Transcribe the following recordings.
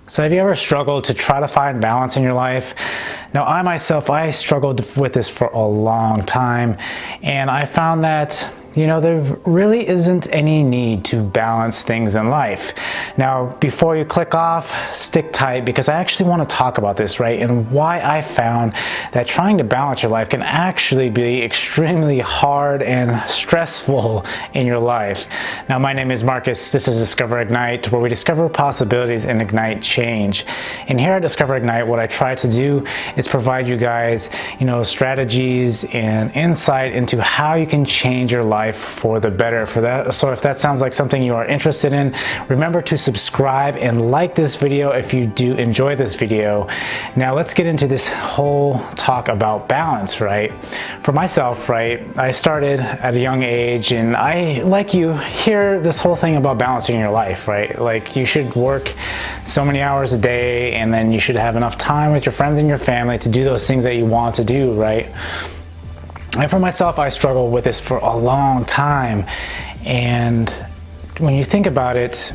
So have you ever struggled to try to find balance in your life? Now, I struggled with this for a long time, and I found that there really isn't any need to balance things in life. Now, before you click off, stick tight, because I actually want to talk about this, right? And why I found that trying to balance your life can actually be extremely hard and stressful in your life. Now, my name is Marcus. This is Discover Ignite, where we discover possibilities and ignite change. And here at Discover Ignite, what I try to do is provide you guys, strategies and insight into how you can change your life for the better. So if that sounds like something you are interested in, remember to subscribe and like this video if you do enjoy this video. Now let's get into this whole talk about balance, right? For myself, right, I started at a young age, and I, like you, hear this whole thing about balancing your life, right? Like you should work so many hours a day, and then you should have enough time with your friends and your family to do those things that you want to do, right? And for myself, I struggled with this for a long time. And when you think about it,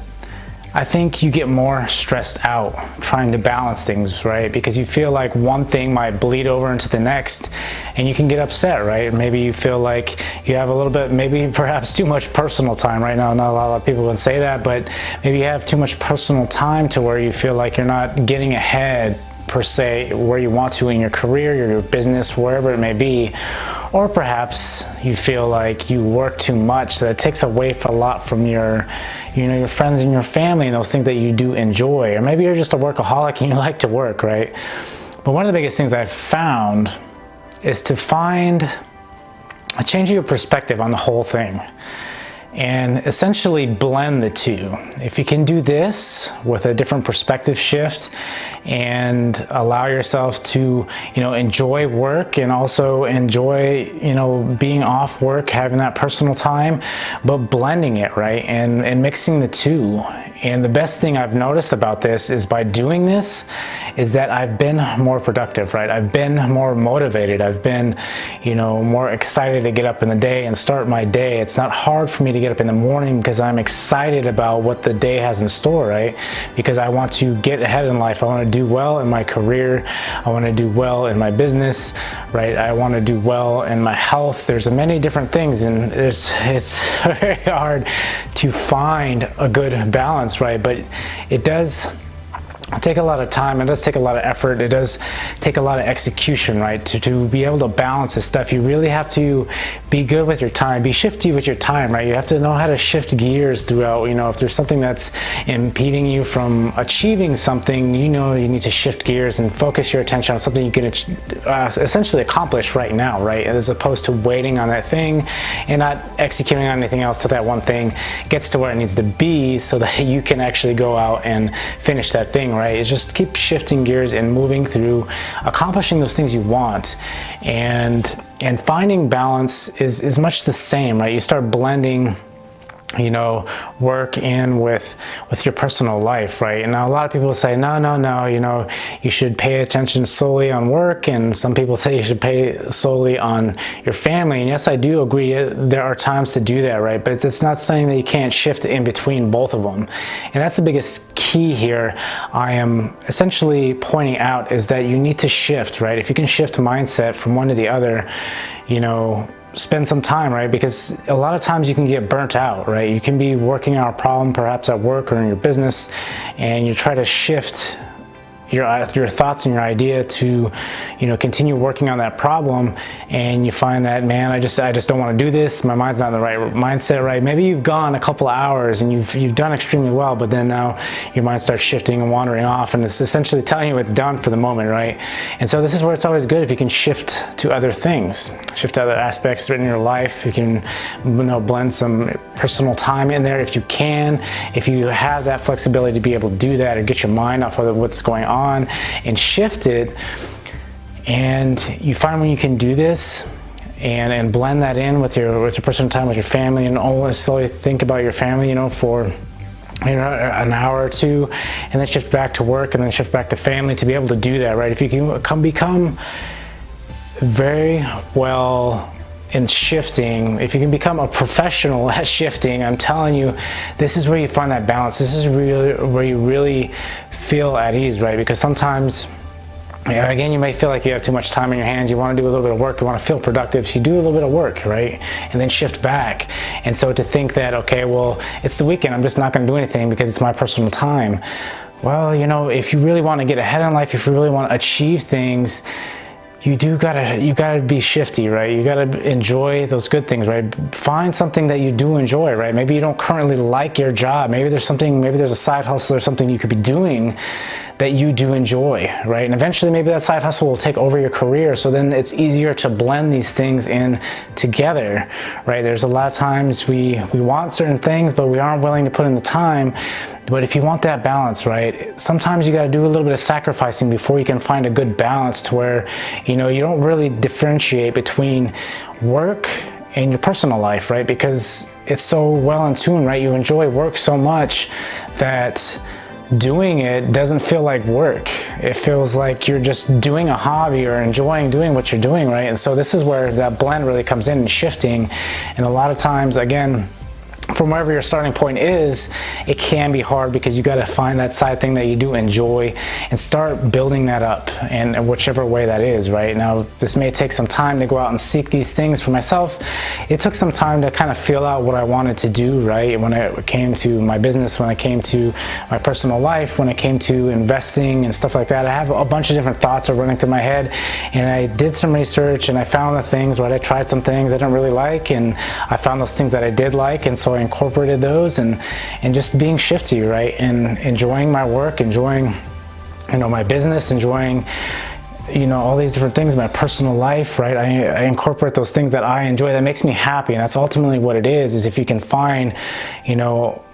I think you get more stressed out trying to balance things, right? Because you feel like one thing might bleed over into the next, and you can get upset, right? Maybe you feel like you have a little bit, maybe perhaps too much personal time right now. Not a lot of people would say that, but maybe you have too much personal time to where you feel like you're not getting ahead per se where you want to in your career, your business, wherever it may be. Or perhaps you feel like you work too much, that it takes away a lot from your friends and your family and those things that you do enjoy. Or maybe you're just a workaholic and you like to work, right? But one of the biggest things I've found is to find a change of your perspective on the whole thing, and essentially blend the two. If you can do this with a different perspective shift and allow yourself to, enjoy work and also enjoy, being off work, having that personal time, but blending it, right? And mixing the two. And the best thing I've noticed about this is by doing this is that I've been more productive, right? I've been more motivated. I've been, more excited to get up in the day and start my day. It's not hard for me to get up in the morning because I'm excited about what the day has in store, right? Because I want to get ahead in life. I want to do well in my career. I want to do well in my business, right? I want to do well in my health. There's many different things, and it's very hard to find a good balance, right? But it does take a lot of time. It does take a lot of effort. It does take a lot of execution, right? To be able to balance this stuff, you really have to be good with your time, be shifty with your time, right? You have to know how to shift gears throughout. If there's something that's impeding you from achieving something, you need to shift gears and focus your attention on something you can essentially accomplish right now, right? As opposed to waiting on that thing and not executing on anything else till that one thing gets to where it needs to be so that you can actually go out and finish that thing, right? It's just keep shifting gears and moving through accomplishing those things you want. And finding balance is much the same, right? You start blending work in with your personal life, right? And now a lot of people say, no, you should pay attention solely on work, and some people say you should pay solely on your family. And yes, I do agree, there are times to do that, right? But it's not saying that you can't shift in between both of them. And that's the biggest key here I am essentially pointing out, is that you need to shift, right? If you can shift mindset from one to the other, spend some time, right? Because a lot of times you can get burnt out, right? You can be working on a problem perhaps at work or in your business, and you try to shift your thoughts and your idea to continue working on that problem, and you find that, man, I just don't want to do this. My mind's not in the right mindset, right? Maybe you've gone a couple of hours and you've done extremely well, but then now your mind starts shifting and wandering off, and it's essentially telling you it's done for the moment, right? And so this is where it's always good if you can shift to other things, shift to other aspects in your life. You can blend some personal time in there if you can, if you have that flexibility to be able to do that, or get your mind off of what's going on and shift it. And you find when you can do this and blend that in with your personal time with your family, and always slowly think about your family, for an hour or two, and then shift back to work, and then shift back to family, to be able to do that, right? If you can become very well in shifting, if you can become a professional at shifting, I'm telling you, this is where you find that balance. This is really where you really feel at ease, right? Because sometimes, again, you may feel like you have too much time in your hands. You want to do a little bit of work. You want to feel productive. So you do a little bit of work, right? And then shift back. And so to think that, okay, well, it's the weekend, I'm just not going to do anything because it's my personal time. Well, you know, if you really want to get ahead in life, if you really want to achieve things, you gotta be shifty, right? You gotta enjoy those good things, right? Find something that you do enjoy, right? Maybe you don't currently like your job. Maybe there's a side hustle or something you could be doing that you do enjoy, right? And eventually maybe that side hustle will take over your career, so then it's easier to blend these things in together, right? There's a lot of times we want certain things, but we aren't willing to put in the time. But if you want that balance, right, sometimes you got to do a little bit of sacrificing before you can find a good balance to where, you know, you don't really differentiate between work and your personal life, right? Because it's so well in tune, right? You enjoy work so much that doing it doesn't feel like work. It feels like you're just doing a hobby or enjoying doing what you're doing, right? And so this is where that blend really comes in and shifting. And a lot of times, again, from wherever your starting point is, it can be hard because you got to find that side thing that you do enjoy and start building that up, and whichever way that is, right? Now, this may take some time to go out and seek these things. For myself, it took some time to kind of feel out what I wanted to do, right? When it came to my business, when it came to my personal life, when it came to investing and stuff like that, I have a bunch of different thoughts are running through my head, and I did some research and I found the things, right? I tried some things I didn't really like, and I found those things that I did like, and so I incorporated those, and just being shifty, right? And enjoying my work, enjoying, you know, my business, enjoying, you know, all these different things, my personal life, right? I incorporate those things that I enjoy, that makes me happy. And that's ultimately what it is if you can find, you know,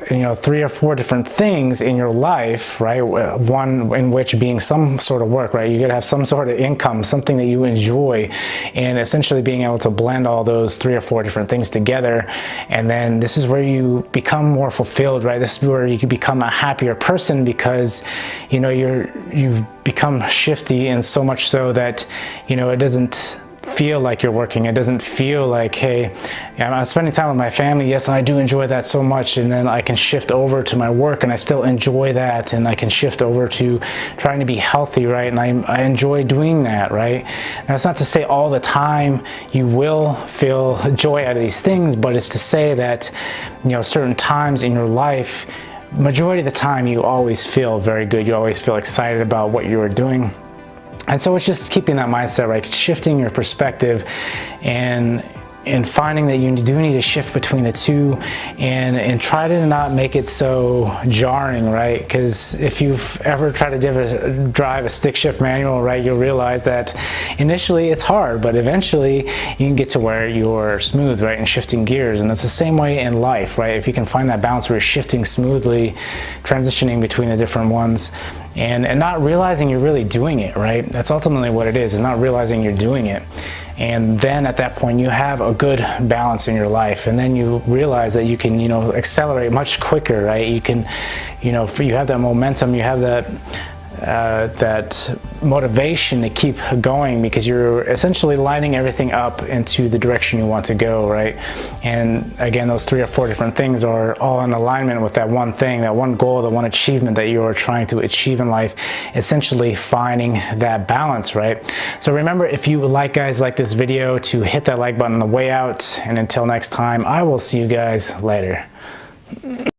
3 or 4 different things in your life, right? One in which being some sort of work, right? You gotta have some sort of income, something that you enjoy, and essentially being able to blend all those 3 or 4 different things together. And then this is where you become more fulfilled, right? This is where you can become a happier person because, you know, you've become shifty, and so much so that, you know, it doesn't feel like you're working. It doesn't feel like, hey, I'm spending time with my family, yes, and I do enjoy that so much, and then I can shift over to my work and I still enjoy that, and I can shift over to trying to be healthy, right? And I enjoy doing that, right? Now, it's not to say all the time you will feel joy out of these things, but it's to say that, you know, certain times in your life, majority of the time, you always feel very good. You always feel excited about what you are doing. And so it's just keeping that mindset, right? Shifting your perspective and finding that you do need to shift between the two, and try to not make it so jarring, right? Because if you've ever tried to drive a stick shift manual, right, you'll realize that initially it's hard, but eventually you can get to where you're smooth, right, and shifting gears. And it's the same way in life, right? If you can find that balance where you're shifting smoothly, transitioning between the different ones, and not realizing you're really doing it, right? That's ultimately what it is not realizing you're doing it. And then at that point you have a good balance in your life, and then you realize that you can, you know, accelerate much quicker, right? You can, you know, you have that momentum, you have that motivation to keep going, because you're essentially lining everything up into the direction you want to go, right? And again, those 3 or 4 different things are all in alignment with that one thing, that one goal, that one achievement that you're trying to achieve in life, essentially finding that balance, right? So remember, if you like this video, to hit that like button on the way out, and until next time, I will see you guys later.